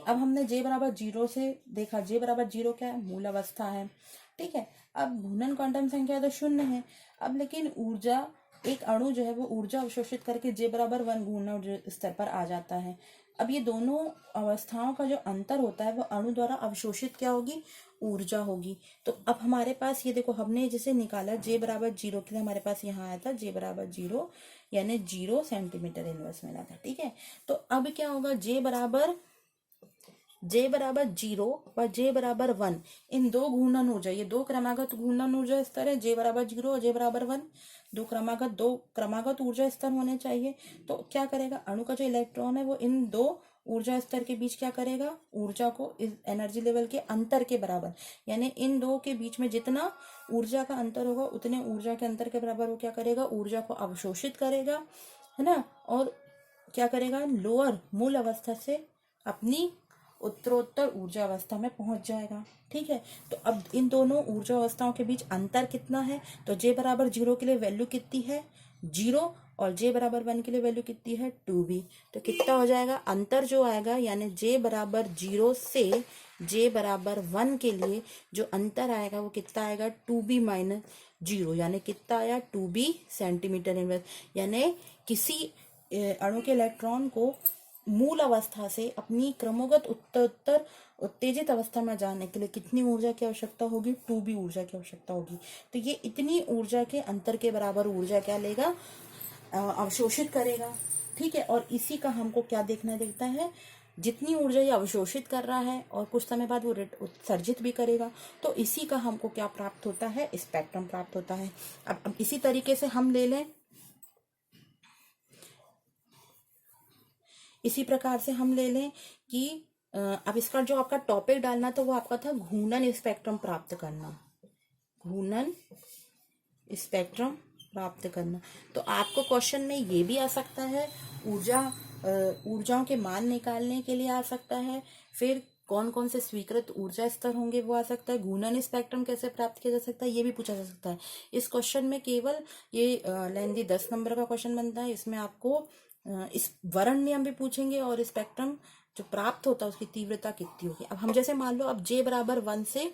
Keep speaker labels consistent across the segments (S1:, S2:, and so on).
S1: अब हमने जे बराबर 0 से देखा, जे बराबर 0 क्या है, मूल अवस्था है। ठीक है, अब घूर्णन क्वांटम संख्या तो 0 है। अब लेकिन ऊर्जा, एक अणु जो है वो ऊर्जा अवशोषित करके जे बराबर 1 घूर्णन स्तर पर आ जाता है। अब ये दोनों अवस्थाओं का जो अंतर होता है वो अणु द्वारा अवशोषित क्या होगी, ऊर्जा होगी। तो अब हमारे पास ये देखो, हमने जैसे निकाला जे बराबर 0 के लिए हमारे पास यहाँ आया था जे बराबर 0 यानी 0 सेंटीमीटर इनवर्स मिला था। ठीक है, तो अब क्या होगा, जे बराबर 0 व जे बराबर 1, इन दो घूर्णन ऊर्जा, ये दो क्रमागत घूर्णन ऊर्जा स्तर है, जे बराबर 0 और जे बराबर 1, दो क्रमागत ऊर्जा स्तर होने चाहिए। तो क्या करेगा, अणु का जो इलेक्ट्रॉन है वो इन दो ऊर्जा स्तर के बीच क्या करेगा, ऊर्जा को इस एनर्जी लेवल के अंतर के बराबर, यानी इन दो के बीच में जितना ऊर्जा का अंतर होगा उतने ऊर्जा के अंतर के बराबर वो क्या करेगा, ऊर्जा को अवशोषित करेगा, है ना। और क्या करेगा, लोअर मूल अवस्था से अपनी उत्तरोत्तर ऊर्जा अवस्था में पहुंच जाएगा। ठीक है, तो अब इन दोनों ऊर्जा अवस्थाओं के बीच अंतर कितना है, तो जे बराबर 0 के लिए वैल्यू कितनी है, 0, और जे बराबर 1 के लिए वैल्यू कितनी है, 2b। तो कितना हो जाएगा अंतर जो आएगा, यानी जे बराबर 0 से जे बराबर 1 के लिए जो अंतर आएगा वो कितना आएगा, 2b माइनस 0, यानी कितना आया, 2b सेंटीमीटर इनवर्स। यानी किसी अणु के इलेक्ट्रॉन को मूल अवस्था से अपनी क्रमोगत उत्तरोत्तर उत्तेजित अवस्था में जाने के लिए कितनी ऊर्जा की आवश्यकता होगी, 2b ऊर्जा की आवश्यकता होगी। तो ये इतनी ऊर्जा के अंतर के बराबर ऊर्जा क्या लेगा, अवशोषित करेगा। ठीक है, और इसी का हमको क्या देखना दिखता है, जितनी ऊर्जा ये अवशोषित कर रहा है और कुछ समय बाद वो उत्सर्जित भी करेगा, तो इसी का हमको क्या प्राप्त होता है, स्पेक्ट्रम प्राप्त होता है। अब इसी तरीके से हम ले लें, इसी प्रकार से हम ले लें कि अब इसका जो आपका टॉपिक डालना था वो आपका था घूर्णन स्पेक्ट्रम प्राप्त करना, घूर्णन स्पेक्ट्रम प्राप्त करना। तो आपको क्वेश्चन में ये भी आ सकता है, ऊर्जाओं के मान निकालने के लिए आ सकता है, फिर कौन कौन से स्वीकृत ऊर्जा स्तर होंगे वो आ सकता है, घूर्णन स्पेक्ट्रम कैसे प्राप्त किया जा सकता है ये भी पूछा जा सकता है। इस क्वेश्चन में केवल ये लेंदी 10 नंबर का क्वेश्चन बनता है, इसमें आपको इस वर्ण नियम भी पूछेंगे और स्पेक्ट्रम जो प्राप्त होता है उसकी तीव्रता कितनी होगी। अब हम जैसे मान लो अब जे बराबर 1 से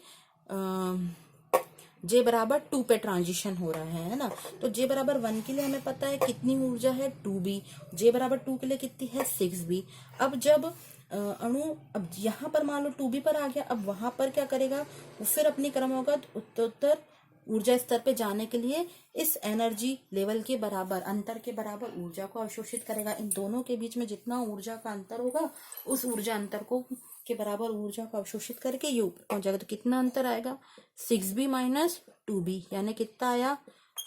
S1: जे बराबर 2 पे ट्रांजिशन हो रहा है ना, तो जे बराबर 1 के लिए हमें पता है कितनी ऊर्जा है, 2b, जे बराबर 2 के लिए कितनी है, 6b। अब जब अणु अब यहाँ पर मान लो 2b पर आ गया, अब वहां पर क्या करेगा, वो फिर अपनी क्रमोगत उत्तरोत्तर ऊर्जा स्तर पे जाने के लिए इस एनर्जी लेवल के बराबर, अंतर के बराबर ऊर्जा को अवशोषित करेगा। इन दोनों के बीच में जितना ऊर्जा का अंतर होगा उस ऊर्जा अंतर को के बराबर ऊर्जा को अवशोषित करके ये ऊपर पहुंच जाएगा। तो कितना अंतर आएगा, 6b माइनस 2b, यानी कितना आया,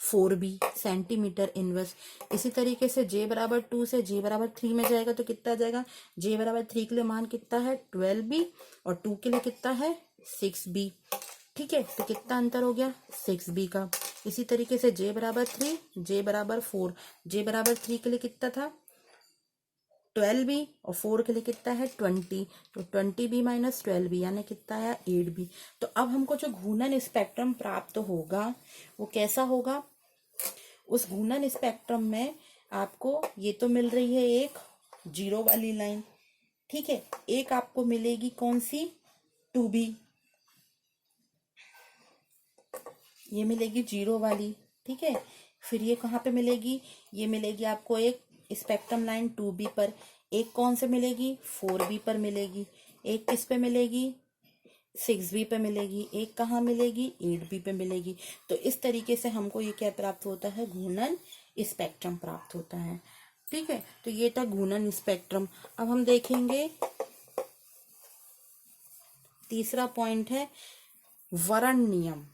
S1: 4b सेंटीमीटर इनवर्स। इसी तरीके से जे बराबर 2 से जे बराबर 3 में जाएगा तो कितना आ जाएगा, जे बराबर 3 के लिए मान कितना है, 12b, और 2 के लिए कितना है, 6b। ठीक है, तो कितना अंतर हो गया, 6b का। इसी तरीके से जे बराबर 3, जे बराबर 4, जे बराबर 3 के लिए कितना था, 12b, और 4 के लिए कितना है, 20, तो 20b माइनस 12b यानी कितना आया, 8b। तो अब हमको जो घूर्णन स्पेक्ट्रम प्राप्त होगा वो कैसा होगा, उस घूर्णन स्पेक्ट्रम में आपको ये तो मिल रही है एक 0 वाली लाइन, ठीक है, एक आपको मिलेगी कौन सी, 2b, ये मिलेगी 0 वाली। ठीक है, फिर ये कहाँ पे मिलेगी, ये मिलेगी आपको एक स्पेक्ट्रम लाइन 2b पर, एक कौन से मिलेगी, 4b पर मिलेगी, एक किस पे मिलेगी, 6b पे मिलेगी, एक कहाँ मिलेगी, 8b पे मिलेगी। तो इस तरीके से हमको ये क्या प्राप्त होता है, घूर्णन स्पेक्ट्रम प्राप्त होता है। ठीक है, तो ये था घूर्णन स्पेक्ट्रम। अब हम देखेंगे तीसरा पॉइंट है वर्ण नियम,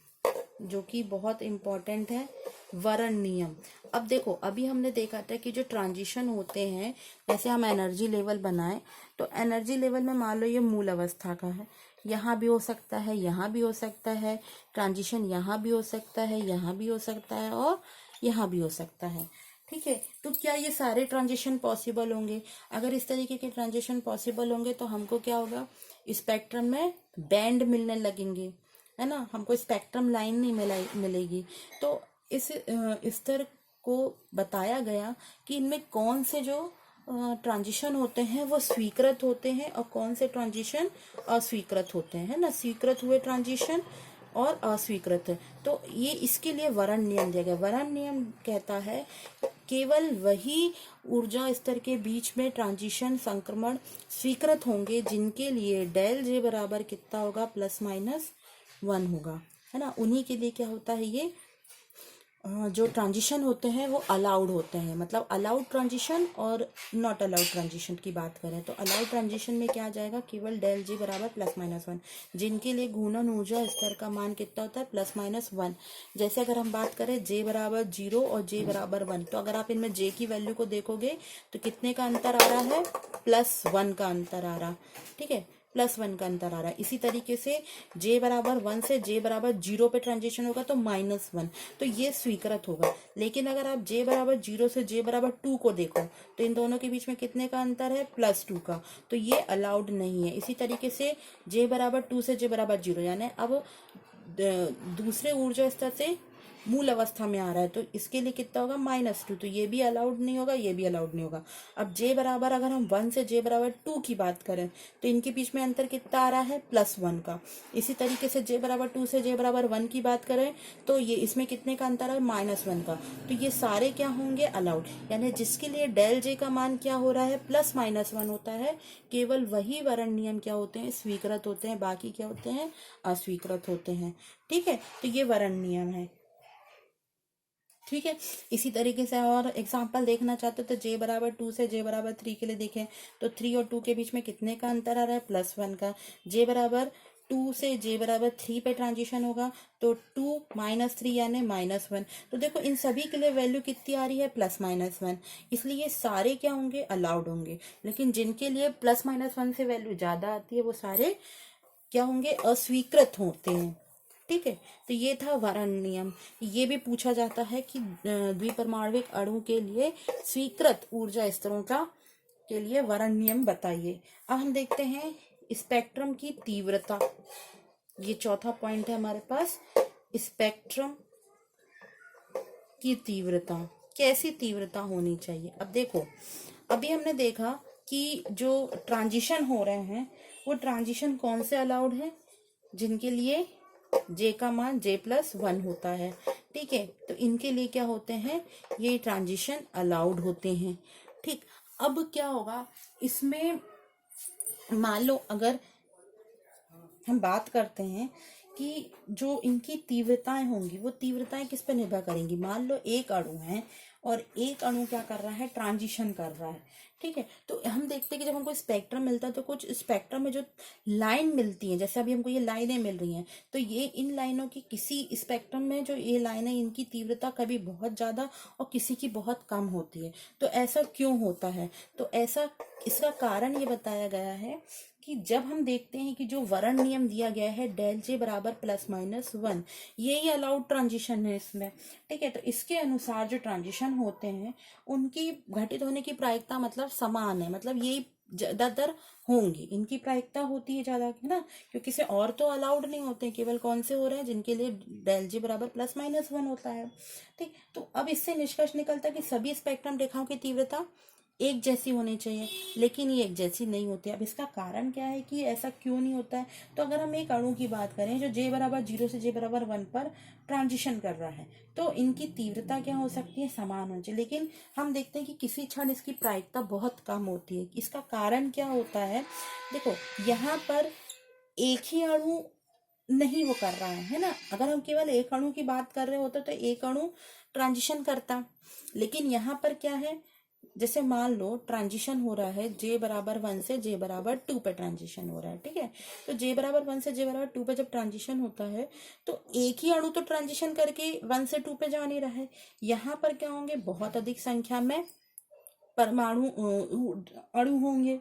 S1: जो कि बहुत इंपॉर्टेंट है, वर्ण नियम। अब देखो, अभी हमने देखा था कि जो ट्रांजिशन होते हैं, जैसे हम एनर्जी लेवल बनाए, तो एनर्जी लेवल में मान लो ये मूल अवस्था का है, यहाँ भी हो सकता है, यहाँ भी हो सकता है, ट्रांजिशन यहाँ भी हो सकता है, यहाँ भी हो सकता है, और यहाँ भी हो सकता है। ठीक है, तो क्या ये सारे ट्रांजिशन पॉसिबल होंगे, अगर इस तरीके के ट्रांजिशन पॉसिबल होंगे तो हमको क्या होगा, स्पेक्ट्रम में बैंड मिलने लगेंगे, है ना, हमको स्पेक्ट्रम लाइन नहीं मिलेगी। तो इस स्तर को बताया गया कि इनमें कौन से जो ट्रांजिशन होते हैं वो स्वीकृत होते हैं और कौन से ट्रांजिशन अस्वीकृत होते हैं, है ना। स्वीकृत हुए ट्रांजिशन और अस्वीकृत है। तो ये इसके लिए वरण नियम दिया गया। वरण नियम कहता है केवल वही ऊर्जा स्तर के बीच में ट्रांजिशन संक्रमण स्वीकृत होंगे जिनके लिए डेल जे बराबर कितना होगा, +-1 होगा, है ना। उन्हीं के लिए क्या होता है, ये जो ट्रांजिशन होते हैं वो अलाउड होते हैं। मतलब अलाउड ट्रांजिशन और नॉट अलाउड ट्रांजिशन की बात करें तो अलाउड ट्रांजिशन में क्या आ जाएगा, केवल डेल जी बराबर +-1, जिनके लिए घूर्णन ऊर्जा स्तर का मान कितना होता है, +-1। जैसे अगर हम बात करें जे बराबर 0 और जे बराबर 1, तो अगर आप इनमें जे की वैल्यू को देखोगे तो कितने का अंतर आ रहा है, +1 का अंतर आ रहा, ठीक है, +1 का अंतर आ रहा है। इसी तरीके से जे बराबर 1 से जे बराबर 0 पे ट्रांजिशन होगा तो -1, तो ये स्वीकृत होगा। लेकिन अगर आप जे बराबर 0 से जे बराबर 2 को देखो तो इन दोनों के बीच में कितने का अंतर है, +2 का, तो ये अलाउड नहीं है। इसी तरीके से जे बराबर 2 से जे बराबर 0, यानी अब दूसरे ऊर्जा स्तर से मूल अवस्था में आ रहा है तो इसके लिए कितना होगा, -2, तो ये भी अलाउड नहीं होगा, ये भी अलाउड नहीं होगा। अब जे बराबर अगर हम 1 से जे बराबर 2 की बात करें तो इनके बीच में अंतर कितना आ रहा है, +1 का। इसी तरीके से जे बराबर 2 से जे बराबर 1 की बात करें तो ये इसमें कितने का अंतर है, -1 का। तो ये सारे क्या होंगे, अलाउड, यानी जिसके लिए डेल जे का मान क्या हो रहा है, +-1 होता है, केवल वही वरण नियम क्या होते हैं, स्वीकृत होते हैं, बाकी क्या होते हैं, अस्वीकृत होते हैं, ठीक है। तो ये वरण नियम है, ठीक है। इसी तरीके से और एग्जाम्पल देखना चाहते हो तो जे बराबर 2 से जे बराबर 3 के लिए देखें तो 3 और 2 के बीच में कितने का अंतर आ रहा है, +1 का। जे बराबर 2 से जे बराबर 3 पे ट्रांजिशन होगा तो 2 -3 यानी -1। तो देखो इन सभी के लिए वैल्यू कितनी आ रही है, +-1, इसलिए ये सारे क्या होंगे, अलाउड होंगे। लेकिन जिनके लिए +-1 से वैल्यू ज्यादा आती है वो सारे क्या होंगे, अस्वीकृत होते हैं, ठीक है। तो ये था वरण नियम। ये भी पूछा जाता है कि द्विपरमाणविक अणु के लिए स्वीकृत ऊर्जा स्तरों का के लिए वरण नियम बताइए। अब हम देखते हैं स्पेक्ट्रम की तीव्रता, ये चौथा पॉइंट है हमारे पास, स्पेक्ट्रम की तीव्रता, कैसी तीव्रता होनी चाहिए। अब देखो, अभी हमने देखा कि जो ट्रांजिशन हो रहे हैं वो ट्रांजिशन कौन से अलाउड है, जिनके लिए जे का मान j+1 होता है, ठीक है। तो इनके लिए क्या होते हैं, ये ट्रांजिशन अलाउड होते हैं, ठीक। अब क्या होगा इसमें, मान लो अगर हम बात करते हैं कि जो इनकी तीव्रताएं होंगी वो तीव्रताएं किस पर निर्भर करेंगी। मान लो एक अणु है और एक अणु क्या कर रहा है, ट्रांजिशन कर रहा है, ठीक है। तो हम देखते हैं कि जब हमको स्पेक्ट्रम मिलता है तो कुछ स्पेक्ट्रम में जो लाइन मिलती है, जैसे अभी हमको ये लाइनें मिल रही हैं, तो ये इन लाइनों की किसी स्पेक्ट्रम में जो ये लाइनें, इनकी तीव्रता कभी बहुत ज्यादा और किसी की बहुत कम होती है। तो ऐसा क्यों होता है, तो ऐसा इसका कारण ये बताया गया है कि जब हम देखते हैं कि जो वरण नियम दिया गया है डेल जे बराबर +-1, ये ही अलाउड ट्रांजिशन है इसमें, ठीक है। तो इसके अनुसार जो ट्रांजिशन होते हैं उनकी घटित होने की प्रायिकता मतलब समान है, मतलब यही ज्यादातर होंगी, इनकी प्रायिकता होती है ज्यादा, है ना, क्योंकि से और तो अलाउड नहीं होते हैं, केवल कौन से हो रहे हैं, जिनके लिए डेल जे बराबर +-1 होता है, ठीक। तो अब इससे निष्कर्ष निकलता है कि सभी स्पेक्ट्रम रेखाओं की तीव्रता एक जैसी होनी चाहिए, लेकिन ये एक जैसी नहीं होती। अब इसका कारण क्या है कि ऐसा क्यों नहीं होता है, तो अगर हम एक अणु की बात करें जो जे बराबर 0 से जे बराबर 1 पर ट्रांजिशन कर रहा है तो इनकी तीव्रता क्या हो सकती है, समान होनी चाहिए। लेकिन हम देखते हैं कि किसी क्षण इसकी प्रायिकता बहुत कम होती है। इसका कारण क्या होता है, देखो यहाँ पर एक ही अणु नहीं वो कर रहा है ना। अगर हम केवल एक अणु की बात कर रहे होते तो एक अणु ट्रांजिशन करता, लेकिन यहाँ पर क्या है, जैसे मान लो ट्रांजिशन हो रहा है जे बराबर 1 से जे बराबर 2 पे ट्रांजिशन हो रहा है, ठीक है। तो जे बराबर 1 से जे बराबर 2 पे जब ट्रांजिशन होता है तो एक ही अणु तो ट्रांजिशन करके 1 से 2 पे जा नहीं रहा है, यहाँ पर क्या होंगे, बहुत अधिक संख्या में परमाणु अणु होंगे,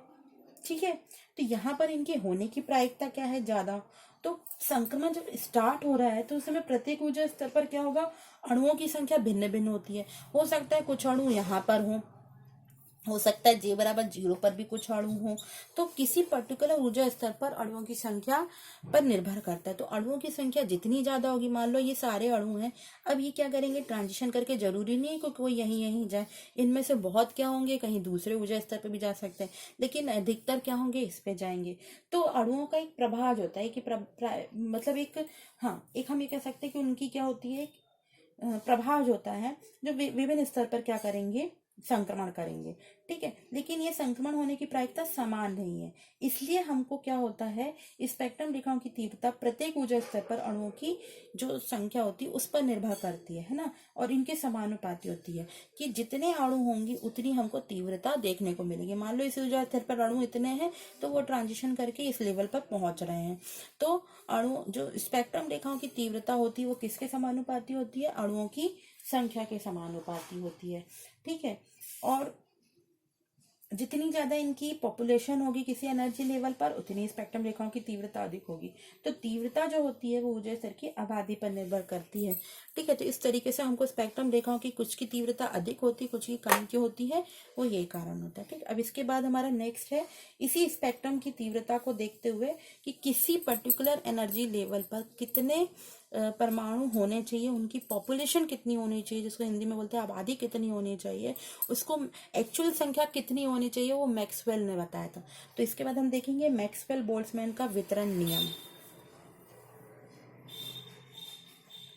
S1: ठीक है। तो यहाँ पर इनके होने की प्रायिकता क्या है, ज्यादा। तो संक्रमण जब स्टार्ट हो रहा है तो उस समय प्रत्येक ऊर्जा स्तर पर क्या होगा, अणुओं की संख्या भिन्न भिन्न होती है। हो सकता है कुछ अणु यहाँ पर हो, हो सकता है जे बराबर 0 पर भी कुछ अणु हो। तो किसी पर्टिकुलर ऊर्जा स्तर पर अणुओं की संख्या पर निर्भर करता है। तो अणुओं की संख्या जितनी ज्यादा होगी, मान लो ये सारे अणु हैं, अब ये क्या करेंगे, ट्रांजिशन करके, जरूरी नहीं है कि कोई यहीं यहीं जाए, इनमें से बहुत क्या होंगे कहीं दूसरे ऊर्जा स्तर पर भी जा सकते हैं, लेकिन अधिकतर क्या होंगे, इस पे जाएंगे। तो अणुओं का एक प्रभाव होता है कि मतलब एक, हाँ, एक हम ये कह सकते हैं कि उनकी क्या होती है, प्रभाव होता है, जो विभिन्न स्तर पर क्या करेंगे, संक्रमण करेंगे। ठीक है, लेकिन ये संक्रमण होने की प्रायिकता समान नहीं है, इसलिए हमको क्या होता है, स्पेक्ट्रम रेखाओं की तीव्रता प्रत्येक ऊर्जा स्तर पर अणुओं की जो संख्या होती है उस पर निर्भर करती है ना, और इनके समानुपाती होती है, कि जितने अणु होंगे उतनी हमको तीव्रता देखने को मिलेगी। मान लो इस ऊर्जा स्तर पर अणु इतने हैं, तो वो ट्रांजिशन करके इस लेवल पर पहुंच रहे हैं। तो अणु जो स्पेक्ट्रम रेखाओं की तीव्रता होती है वो किसके समानुपाती होती है, अणुओं की संख्या के समानुपाती होती है। ठीक है, और जितनी ज्यादा इनकी पॉपुलेशन होगी किसी एनर्जी लेवल पर, उतनी स्पेक्ट्रम रेखाओं की तीव्रता अधिक होगी। तो तीव्रता जो होती है वो ऊर्जा स्तर की आबादी पर निर्भर करती है। ठीक है, तो इस तरीके से हमको स्पेक्ट्रम रेखाओं की कुछ की तीव्रता अधिक होती है, कुछ की कम की होती है, वो यही कारण होता है। ठीक, अब इसके बाद हमारा नेक्स्ट है, इसी स्पेक्ट्रम की तीव्रता को देखते हुए कि किसी पर्टिकुलर एनर्जी लेवल पर कितने परमाणु होने चाहिए, उनकी पॉपुलेशन कितनी होनी चाहिए, जिसको हिंदी में बोलते हैं आबादी कितनी होनी चाहिए, उसको एक्चुअल संख्या कितनी होनी चाहिए, वो मैक्सवेल ने बताया था। तो इसके बाद हम देखेंगे मैक्सवेल बोल्ट्जमैन का वितरण नियम।